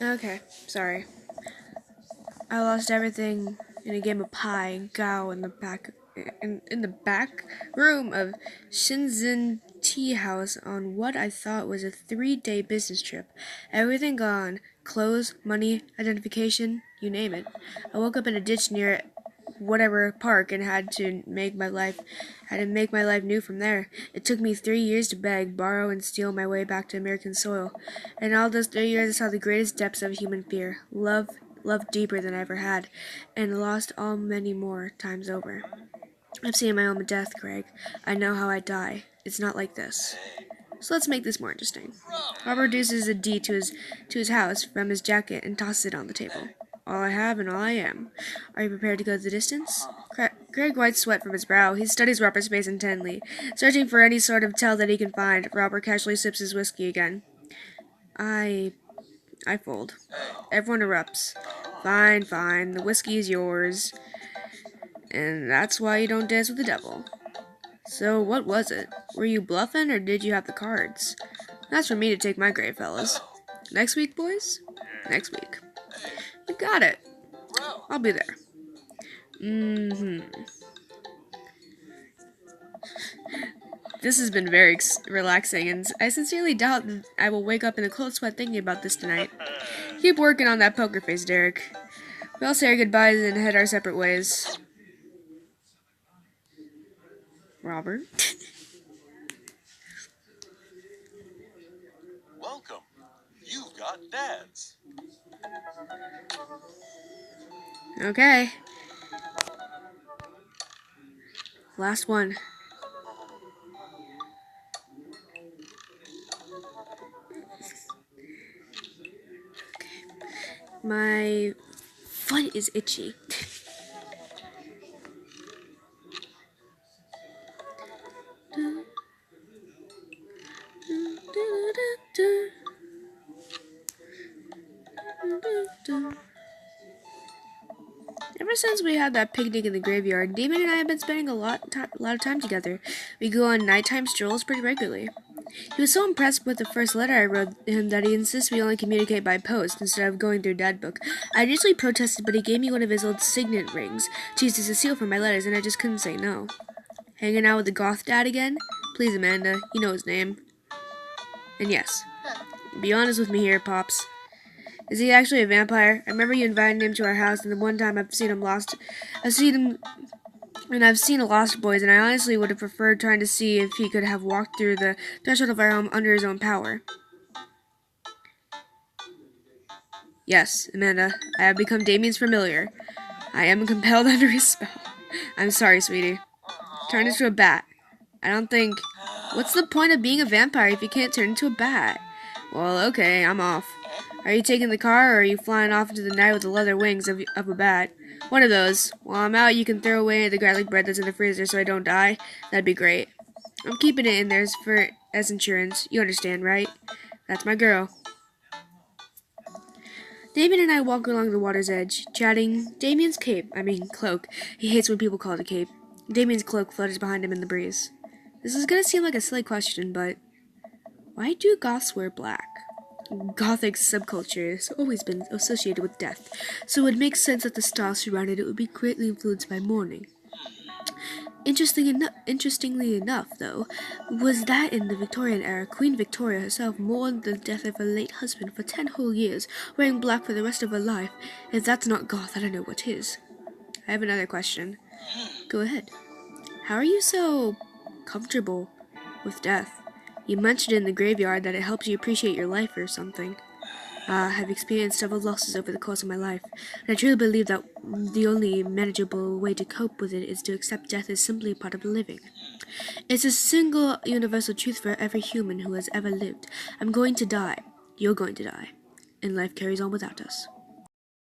Okay, sorry. I lost everything in a game of Pi and Go in the back room of Shinzen Tea House on what I thought was a 3-day business trip. Everything gone. Clothes, money, identification, you name it. I woke up in a ditch near whatever park and had to make my life new from there. It took me 3 years to beg, borrow, and steal my way back to American soil. And all those 3 years I saw the greatest depths of human fear. Love deeper than I ever had, and lost all many more times over. I've seen my own death, Craig. I know how I die. It's not like this. So let's make this more interesting. Robert reduces a D to his house from his jacket and tosses it on the table. All I have and all I am. Are you prepared to go the distance? Craig wipes sweat from his brow. He studies Robert's face intently, searching for any sort of tell that he can find. Robert casually sips his whiskey again. I fold. Everyone erupts. Fine, fine. The whiskey is yours. And that's why you don't dance with the devil. So, what was it? Were you bluffing, or did you have the cards? That's for me to take my grave, fellas. Next week, boys? Next week. You got it. I'll be there. This has been very relaxing, and I sincerely doubt that I will wake up in a cold sweat thinking about this tonight. Keep working on that poker face, Derek. We all say our goodbyes and head our separate ways. Robert? Welcome. You've got dads. Okay. Last one. My foot is itchy. Ever since we had that picnic in the graveyard, Damon and I have been spending a lot of time together. We go on nighttime strolls pretty regularly. He was so impressed with the first letter I wrote him that he insists we only communicate by post instead of going through Dad Book. I initially protested, but he gave me one of his old signet rings to use as a seal for my letters, and I just couldn't say no. Hanging out with the goth dad again? Please, Amanda, you know his name. And yes, be honest with me here, Pops. Is he actually a vampire? I remember you invited him to our house, and the one time I've seen a Lost Boys, and I honestly would have preferred trying to see if he could have walked through the threshold of our home under his own power. Yes, Amanda, I have become Damien's familiar. I am compelled under his spell. I'm sorry, sweetie. Turn into a bat. I don't think... What's the point of being a vampire if you can't turn into a bat? Well, okay, I'm off. Are you taking the car, or are you flying off into the night with the leather wings of a bat? One of those. While I'm out, you can throw away the garlic bread that's in the freezer so I don't die. That'd be great. I'm keeping it in there as insurance. You understand, right? That's my girl. Damien and I walk along the water's edge, chatting. Damien's cloak. He hates when people call it a cape. Damien's cloak flutters behind him in the breeze. This is gonna seem like a silly question, but why do goths wear black? Gothic subculture has always been associated with death, so it would make sense that the style surrounding it would be greatly influenced by mourning. Interestingly enough, though, was that in the Victorian era, Queen Victoria herself mourned the death of her late husband for 10 whole years, wearing black for the rest of her life. If that's not goth, I don't know what is. I have another question. Go ahead. How are you so comfortable with death? You mentioned in the graveyard that it helps you appreciate your life or something. I've experienced several losses over the course of my life, and I truly believe that the only manageable way to cope with it is to accept death as simply a part of living. It's a single universal truth for every human who has ever lived. I'm going to die. You're going to die. And life carries on without us.